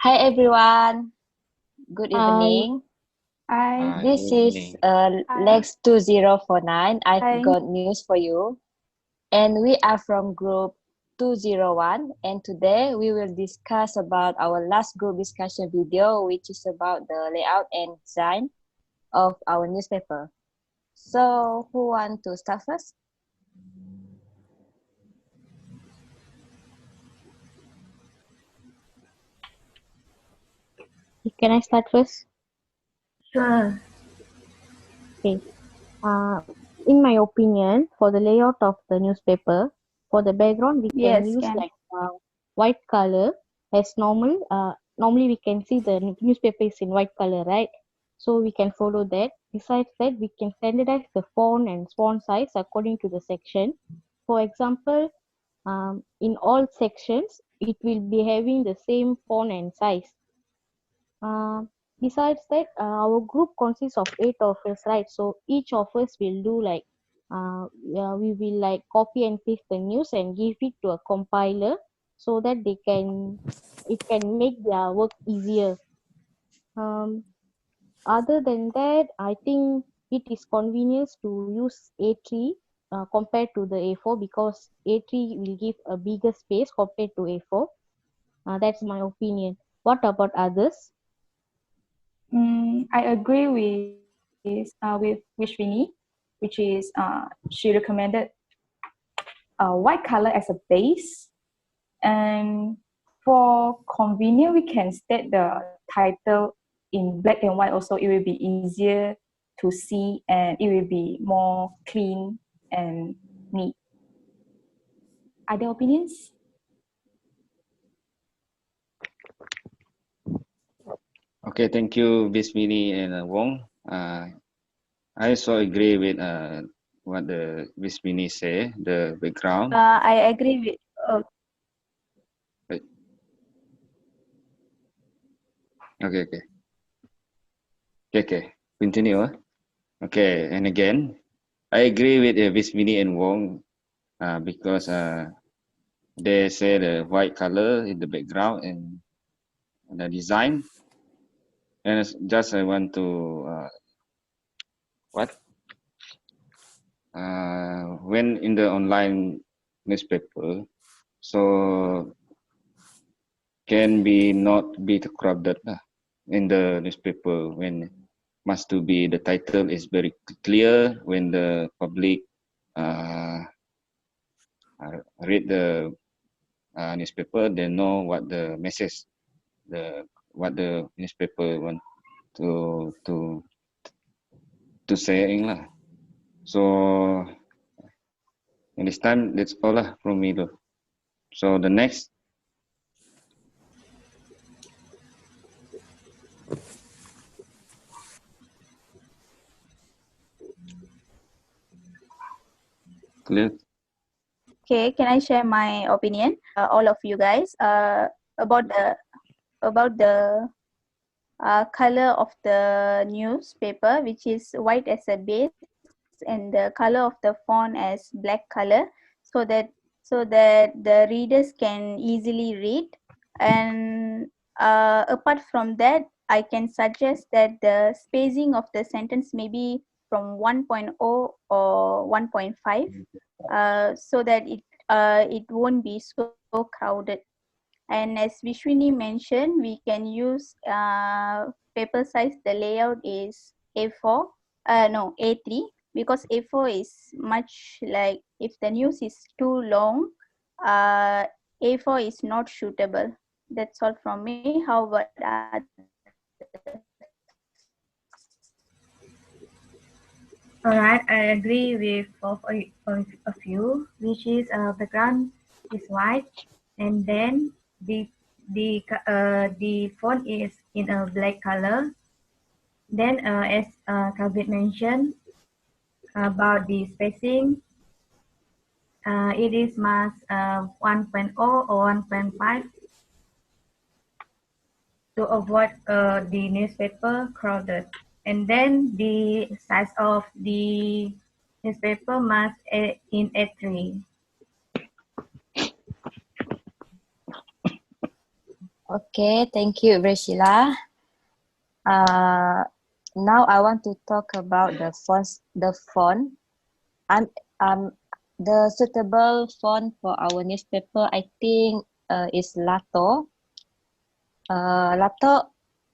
Hi everyone, good Hi. evening. Hi. This Good is evening. LAX2049. I've Hi. got news for you. And we are from group 201. And today we will discuss about our last group discussion video, which is about the layout and design of our newspaper. So who want to start first? Can I start first? Sure. Okay. In my opinion, for the layout of the newspaper, for the background, we can use like white color as normal. Normally we can see the newspaper is in white color, right? So we can follow that. Besides that, we can standardize the font and font size according to the section. For example, in all sections, it will be having the same font and size. Besides that, our group consists of 8 of us, right? So each of us will do like, we will like copy and paste the news and give it to a compiler so that it can make their work easier. Other than that, I think it is convenient to use A3 compared to the A4 because A3 will give a bigger space compared to A4. That's my opinion. What about others? I agree with Vishwini, which is she recommended white color as a base, and for convenient we can state the title in black and white. Also, it will be easier to see and it will be more clean and neat. Other opinions? Okay, thank you, Bismini and Wong. I also agree with what the Bismini say, the background. I agree with. Okay. Continue. Okay, and again, I agree with Bismini and Wong because they say the white color in the background and the design. And just I want to when in the online newspaper, so can be not be too crowded in the newspaper when must to be the title is very clear when the public read the newspaper, they know what the message, what the newspaper want to saying lah. So in this time, that's all lah from me though. So the next. Clear? Okay, can I share my opinion, all of you guys, about the color of the newspaper, which is white as a base, and the color of the font as black color, so that the readers can easily read. And apart from that, I can suggest that the spacing of the sentence may be from 1.0 or 1.5, so that it won't be so crowded. And as Vishwini mentioned, we can use paper size. The layout is A4, no, A3, because A4 is much like, if the news is too long, A4 is not suitable. That's all from me. How about All right, I agree with both of you, which is background is white, and then the font is in a black color. Then, as Kavit mentioned about the spacing, it is must 1.0 or 1.5 to avoid the newspaper crowded. And then the size of the newspaper must in A3. Okay, thank you, Brashila. Now I want to talk about the fonts. The font. I'm the suitable font for our newspaper, I think, is Lato. Lato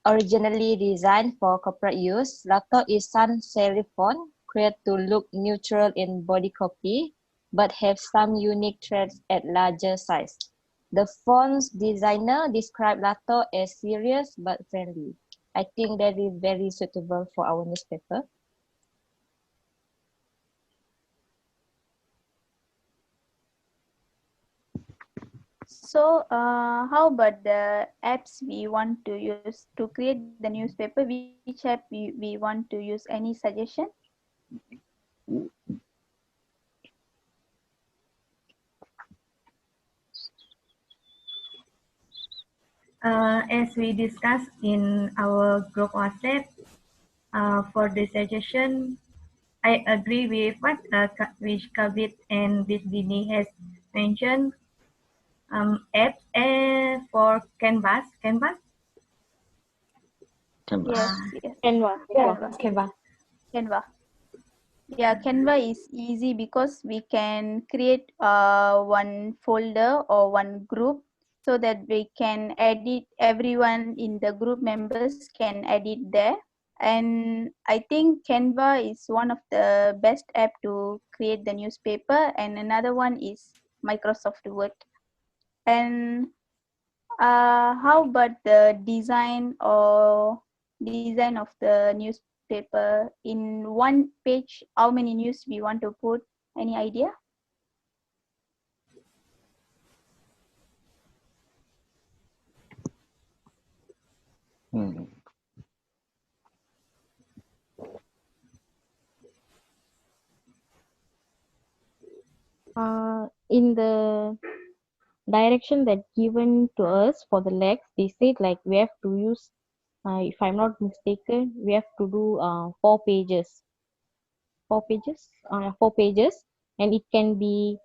originally designed for corporate use. Lato is sans serif font, created to look neutral in body copy, but have some unique traits at larger size. The font's designer described Lato as serious but friendly. I think that is very suitable for our newspaper. So, how about the apps we want to use to create the newspaper? Which app we want to use? Any suggestion? As we discussed in our group WhatsApp, for the suggestion, I agree with what which Kavit and this Dini has mentioned. Apps for Canvas. Yes, Canvas. yes. Canva. Canva. Canva. Yeah, Canva is easy because we can create one folder or one group so that we can edit, everyone in the group members can edit there. And I think Canva is one of the best app to create the newspaper, and another one is Microsoft Word. And how about the design of the newspaper? In one page, how many news we want to put? Any idea? Hmm. In the direction that given to us for the legs, they said like we have to use, if I'm not mistaken, we have to do 4 pages, 4 pages, and it can be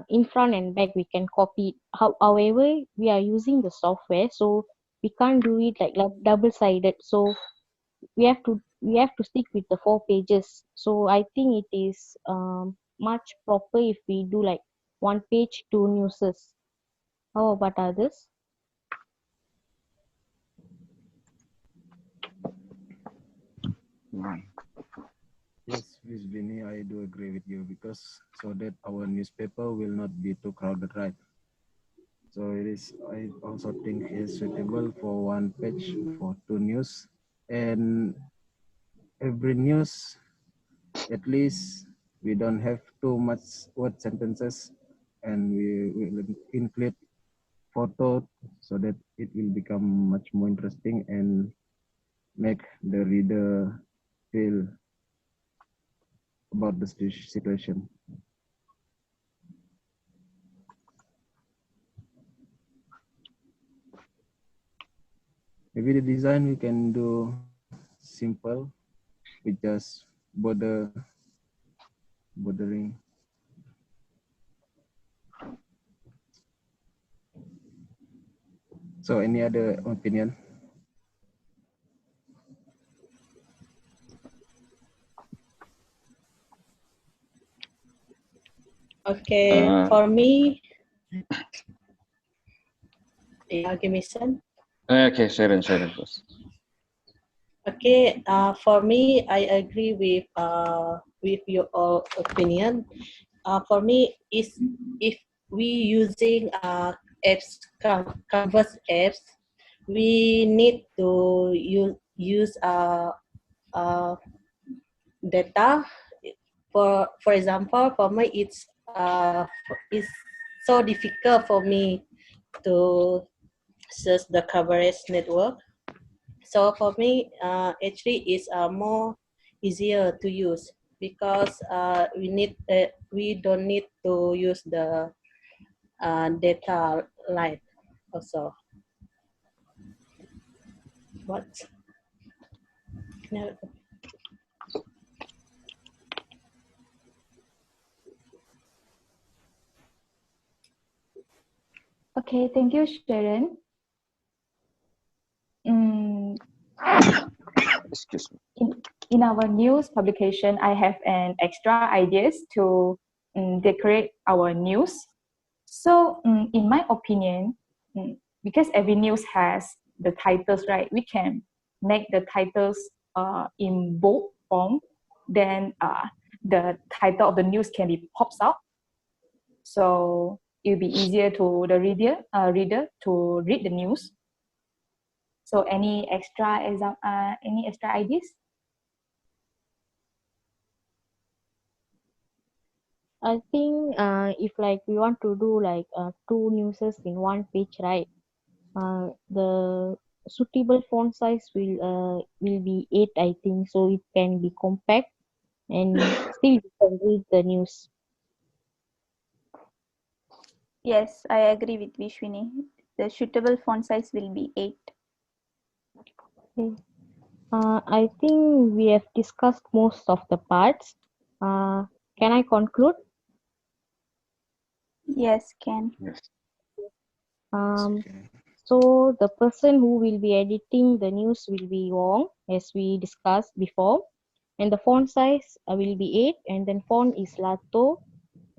in front and back. We can copy it. However, we are using the software, so we can't do it like double-sided. So we have to stick with the 4 pages. So I think it is much proper if we do like 1 page, 2 newses. How about others? Hmm. Yes, Miss Vinny, I do agree with you because so that our newspaper will not be too crowded, right? So it is. I also think is suitable for 1 page for 2 news, and every news at least we don't have too much word sentences, and we will include photo so that it will become much more interesting and make the reader feel about the situation. Maybe the design we can do simple with just bordering. So any other opinion? Okay, for me, yeah, give me some. Okay, Sharon first. Okay, for me, I agree with your opinion. For me, is if we using apps, Canvas apps, we need to use data. For example, for me, it's so difficult for me to search the coverage network. So for me, actually, it's more easier to use because we don't need to use the data line also. What? No. Okay, thank you, Sharon. Excuse me. In our news publication, I have an extra ideas to decorate our news. So in my opinion, because every news has the titles, right? We can make the titles in bold form. Then the title of the news can be pops out. So it'll be easier to the reader to read the news. So any extra ideas? I think if like we want to do like two newses in one page, right? The suitable font size will be 8, I think, so it can be compact and still you can read the news. Yes, I agree with Vishwini. The suitable font size will be 8. Okay. I think we have discussed most of the parts. Can I conclude? Yes, can. Yes. So the person who will be editing the news will be Wong, as we discussed before, and the font size will be 8, and then font is Lato.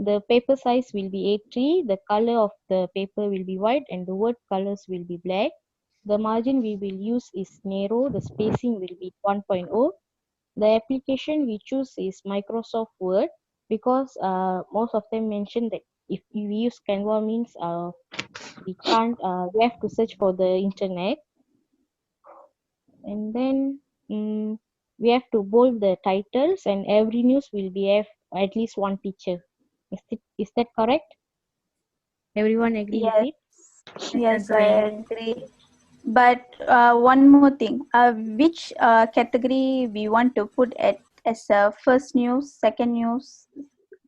The paper size will be A3. The color of the paper will be white, and the word colors will be black. The margin we will use is narrow. The spacing will be 1.0. The application we choose is Microsoft Word, because most of them mention that if you use Canva means we have to search for the internet, and then we have to bold the titles, and every news will be have at least one picture. Is that correct? Everyone agree with Yes, it? yes, I Agree. agree. But one more thing, which category we want to put as a first news, second news,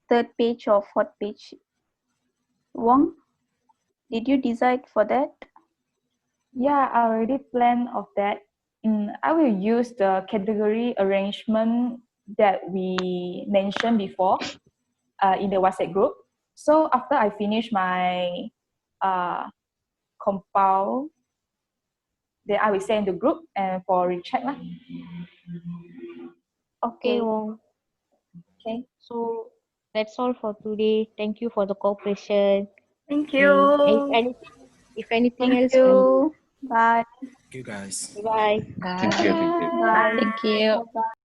third page, or fourth page? Wong, did you decide for that? Yeah, I already planned of that. I will use the category arrangement that we mentioned before in the WhatsApp group. So after I finish my compile, then I will send the group and for recheck lah. Okay, Okay. Wong. Okay. So that's all for today. Thank you for the cooperation. Thank Okay. you. If anything Thank else, you. Bye. Thank you guys. bye. Thank you. Thank you. Bye. Thank you. Bye-bye.